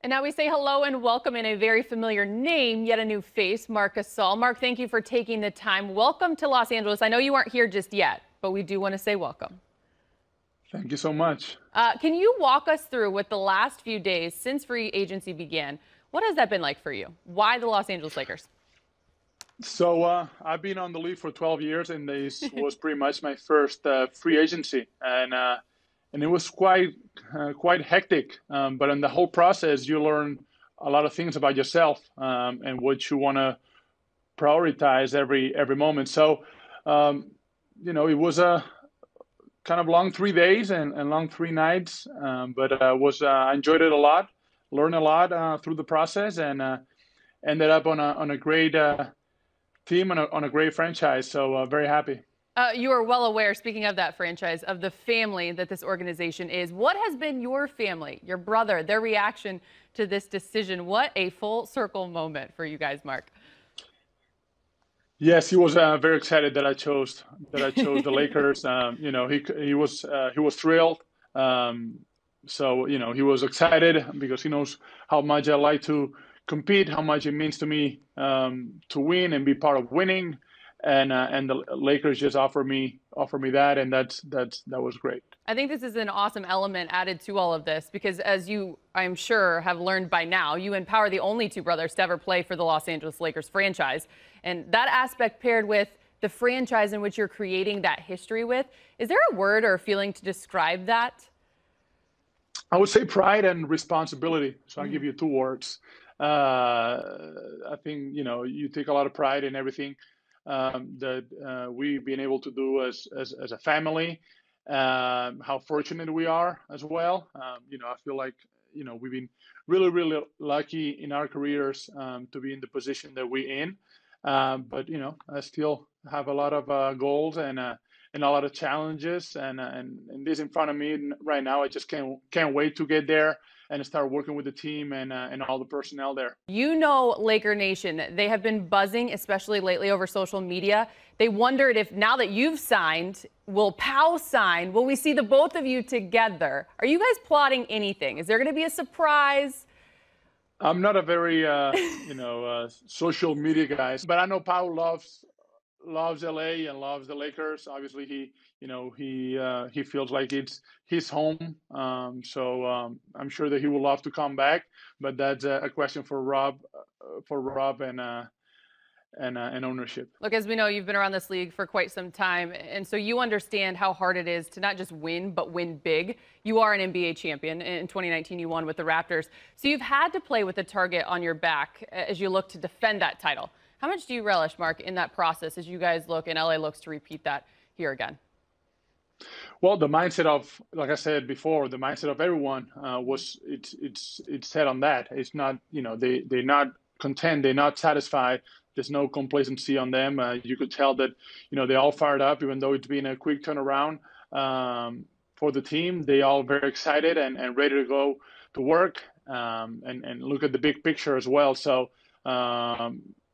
And now we say hello and welcome in a very familiar name, yet a new face, Marc Gasol. Marc, thank you for taking the time. Welcome to Los Angeles. I know you aren't here just yet, but we do want to say welcome. Thank you so much. Can you walk us through what the last few days since free agency began, what has that been like for you? Why the Los Angeles Lakers? So I've been on the league for 12 years, and this was pretty much my first free agency, and it was quite hectic. But in the whole process, you learn a lot of things about yourself and what you want to prioritize every moment. So it was a kind of long 3 days and long 3 nights, but I enjoyed it a lot, learned a lot through the process, and ended up on a great team and on a great franchise. So very happy. You are well aware, speaking of that franchise, of the family that this organization is. What has been your family, your brother, their reaction to this decision? What a full circle moment for you guys, Marc. Yes, he was very excited that I chose the Lakers. He was thrilled. So he was excited because he knows how much I like to compete, how much it means to me to win and be part of winning. And the Lakers just offer me that, and that was great. I think this is an awesome element added to all of this because, as you, I'm sure, have learned by now, you empower the only two brothers to ever play for the Los Angeles Lakers franchise. And that aspect paired with the franchise in which you're creating that history with, is there a word or a feeling to describe that? I would say pride and responsibility. So I'll give you two words. I think, you take a lot of pride in everything that we've been able to do as a family. How fortunate we are as well. I feel like we've been really lucky in our careers to be in the position that we're in. But I still have a lot of goals and a lot of challenges, and this in front of me right now. I just can't wait to get there and start working with the team and all the personnel there. Laker Nation, they have been buzzing, especially lately over social media. They wondered if now that you've signed, will Pau sign? Will we see the both of you together? Are you guys plotting anything? Is there going to be a surprise? I'm not a very social media guy, but I know Pau loves LA and loves the Lakers. Obviously, he feels like it's his home. So I'm sure that he would love to come back, but that's a question for Rob and ownership. Look, as we know, you've been around this league for quite some time, and so you understand how hard it is to not just win, but win big. You are an NBA champion. In 2019, you won with the Raptors. So you've had to play with a target on your back as you look to defend that title. How much do you relish, Marc, in that process as you guys look and LA looks to repeat that here again? Well, the mindset of, like I said before, the mindset of everyone it's set on that. It's not, they're not content, they're not satisfied. There's no complacency on them. You could tell that, they all fired up, even though it's been a quick turnaround for the team. They all very excited and ready to go to work and look at the big picture as well. So,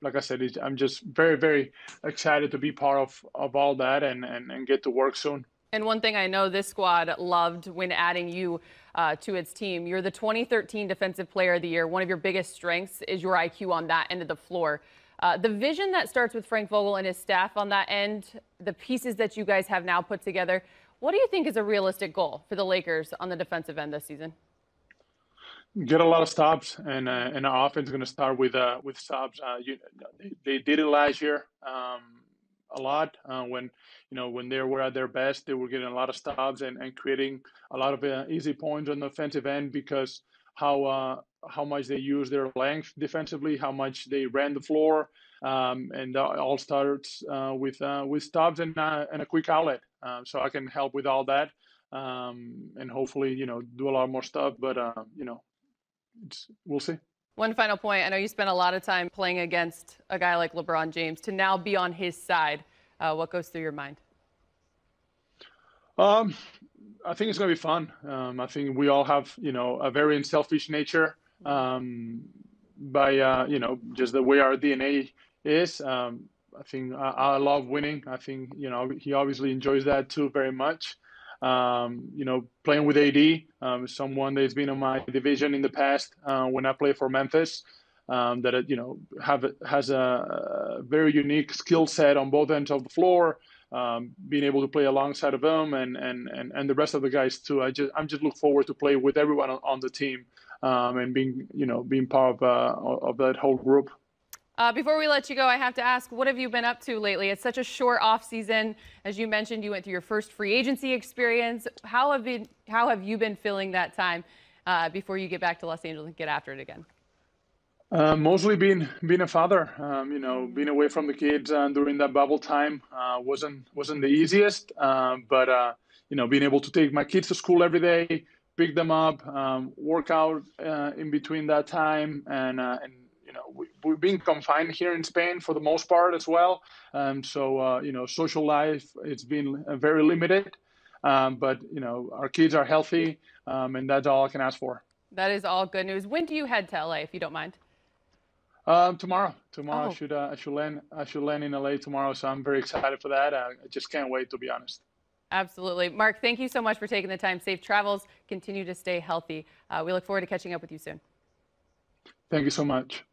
like I said, I'm just very excited to be part of all that and get to work soon. And one thing I know this squad loved when adding you to its team, you're the 2013 Defensive Player of the Year. One of your biggest strengths is your IQ on that end of the floor. The vision that starts with Frank Vogel and his staff on that end, the pieces that you guys have now put together, what do you think is a realistic goal for the Lakers on the defensive end this season? Get a lot of stops, and our offense is going to start with stops. They did it last year a lot when they were at their best. They were getting a lot of stops and creating a lot of easy points on the offensive end because how much they use their length defensively, how much they ran the floor, and all starts with stops and a quick outlet. So I can help with all that and hopefully do a lot more stuff. But we'll see. One final point. I know you spent a lot of time playing against a guy like LeBron James. To now be on his side, what goes through your mind? I think it's going to be fun. I think we all have, a very selfish nature by, just the way our DNA is. I think I love winning. I think, he obviously enjoys that too very much. Playing with AD, someone that's been in my division in the past when I played for Memphis, has a very unique skill set on both ends of the floor. Being able to play alongside of them and the rest of the guys too. I'm just look forward to play with everyone on the team and being part of that whole group. Before we let you go, I have to ask, what have you been up to lately? It's such a short off season. As you mentioned, you went through your first free agency experience. How have you been filling that time before you get back to Los Angeles and get after it again? Mostly being a father. Being away from the kids during that bubble time wasn't the easiest. But being able to take my kids to school every day, pick them up, work out in between that time, and we've been confined here in Spain for the most part as well. Social life, it's been very limited. But our kids are healthy, and that's all I can ask for. That is all good news. When do you head to LA, if you don't mind? Tomorrow. Oh. I should land in LA tomorrow. So I'm very excited for that. I just can't wait, to be honest. Absolutely. Mark, thank you so much for taking the time. Safe travels. Continue to stay healthy. We look forward to catching up with you soon. Thank you so much.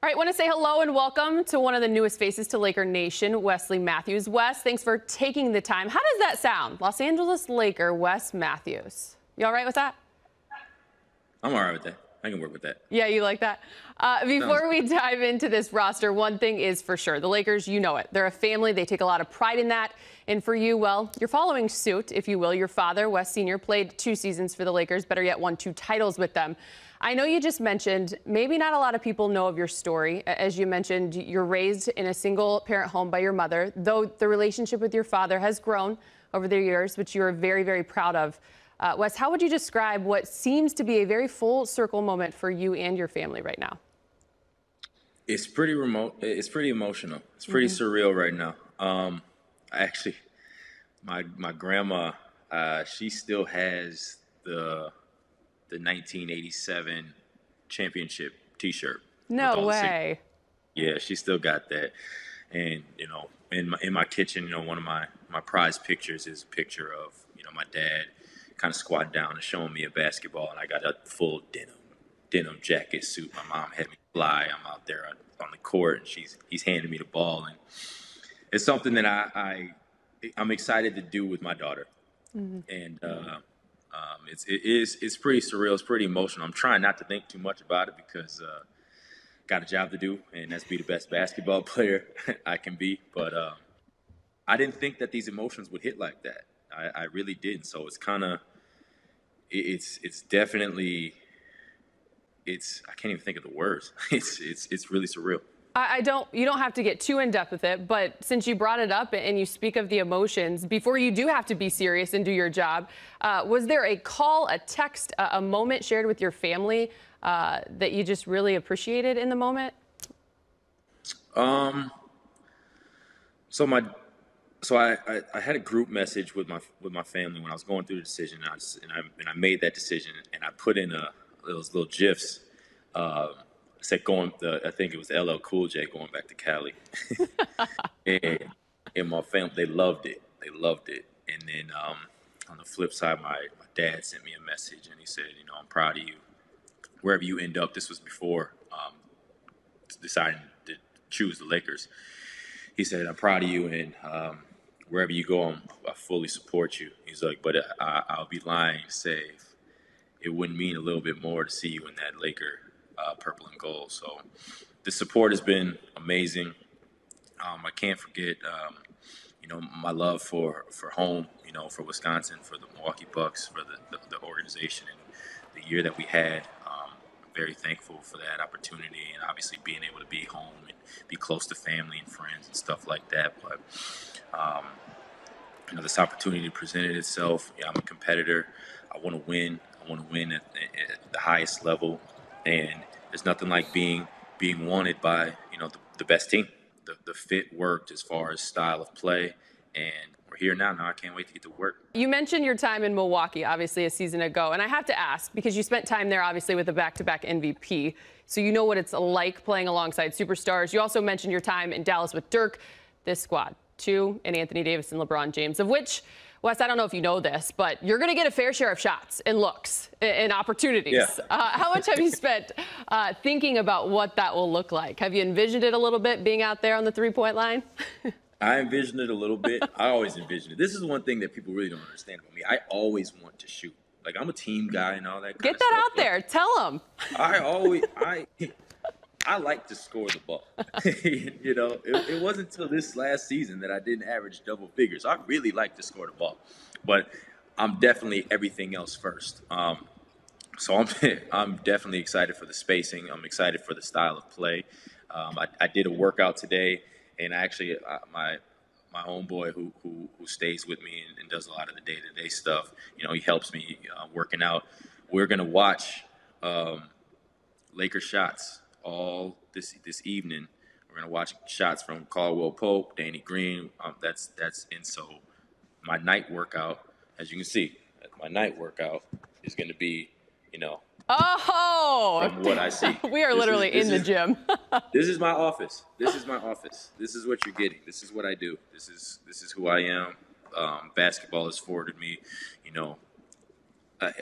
All right, want to say hello and welcome to one of the newest faces to Laker Nation, Wesley Matthews. Wes, thanks for taking the time. How does that sound? Los Angeles Laker, Wes Matthews. You all right with that? I'm all right with that. I can work with that. Yeah, you like that? Before we dive into this roster, one thing is for sure. The Lakers, you know it. They're a family. They take a lot of pride in that. And for you, well, you're following suit, if you will. Your father, Wes Sr., played 2 seasons for the Lakers, better yet, won 2 titles with them. I know you just mentioned maybe not a lot of people know of your story. As you mentioned, you're raised in a single-parent home by your mother, though the relationship with your father has grown over the years, which you're very, very proud of. Wes, how would you describe what seems to be a very full circle moment for you and your family right now? It's pretty remote. It's pretty emotional. It's pretty surreal right now. Actually, my grandma, she still has the 1987 championship T-shirt. No way. Yeah, she still got that. And in my kitchen, one of my prized pictures is a picture of my dad kind of squatting down and showing me a basketball, and I got a full denim jacket suit. My mom had me fly. I'm out there on the court, and he's handing me the ball, and it's something that I'm excited to do with my daughter. And it's pretty surreal. It's pretty emotional. I'm trying not to think too much about it because got a job to do, and that's be the best basketball player I can be. But I didn't think that these emotions would hit like that. I really didn't. So it's kind of, it's definitely, I can't even think of the words. It's really surreal. You don't have to get too in depth with it, but since you brought it up and you speak of the emotions, before you do have to be serious and do your job, was there a call, a text, a moment shared with your family that you just really appreciated in the moment? So I had a group message with my family when I was going through the decision, and I made that decision, and I put in those little gifs. Said I think it was LL Cool J going back to Cali, and my family, they loved it. And then on the flip side, my dad sent me a message, and he said, I'm proud of you. Wherever you end up, this was before deciding to choose the Lakers. He said, I'm proud of you, and wherever you go, I fully support you. He's like, but I'll be lying to say it wouldn't mean a little bit more to see you in that Laker purple and gold. So the support has been amazing. I can't forget, my love for home, for Wisconsin, for the Milwaukee Bucks, for the organization and the year that we had. Very thankful for that opportunity, and obviously being able to be home and be close to family and friends and stuff like that. But this opportunity presented itself. I'm a competitor. I want to win. I want to win at the highest level, and there's nothing like being wanted by the best team. The fit worked as far as style of play, and we're here now. Now I can't wait to get to work. You mentioned your time in Milwaukee, obviously, a season ago. And I have to ask, because you spent time there, obviously, with a back-to-back MVP. So you know what it's like playing alongside superstars. You also mentioned your time in Dallas with Dirk, this squad, 2, and Anthony Davis and LeBron James, of which Wes, I don't know if you know this, but you're going to get a fair share of shots and looks and opportunities. Yeah. How much have you spent thinking about what that will look like? Have you envisioned it a little bit, being out there on the three-point line? I envisioned it a little bit. I always envisioned it. This is one thing that people really don't understand about me. I always want to shoot. Like, I'm a team guy and all that kind Get of that stuff. out there. Tell them. I like to score the ball. You know, it wasn't until this last season that I didn't average double figures. I really like to score the ball, but I'm definitely everything else first. So I'm definitely excited for the spacing. I'm excited for the style of play. I did a workout today, and actually my homeboy who stays with me and does a lot of the day-to-day stuff, you know, he helps me working out. We're gonna watch Lakers shots all this evening. We're gonna watch shots from Caldwell Pope, Danny Green. That's and so my night workout, as you can see, my night workout is gonna be, you know, from what I see. We are literally in the gym. This is my office. This is my office. This is what you're getting. This is what I do. This is who I am. Basketball has afforded me, you know,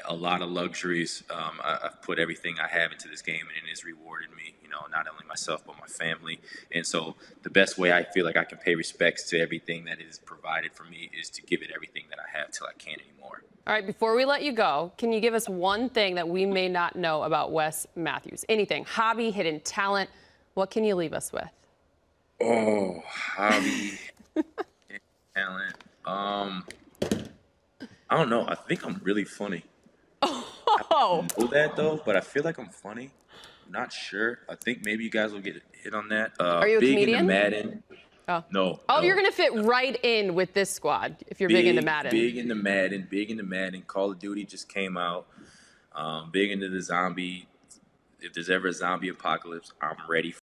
a lot of luxuries. I've put everything I have into this game, and it has rewarded me, you know, not only myself, but my family. And so the best way I feel like I can pay respects to everything that is provided for me is to give it everything that I have till I can't anymore. All right, before we let you go, can you give us one thing that we may not know about Wes Matthews? Anything, hobby, hidden talent, what can you leave us with? Oh, hobby, hidden talent. I don't know. I think I'm really funny. Oh. I don't know that though, but I feel like I'm funny. I'm not sure. I think maybe you guys will get a hit on that. Are you a big comedian? into Madden. Oh. No. Oh, no. you're gonna fit right in with this squad if you're big into Madden. Big into Madden. Big into Madden. Call of Duty just came out. Big into the zombie. If there's ever a zombie apocalypse, I'm ready for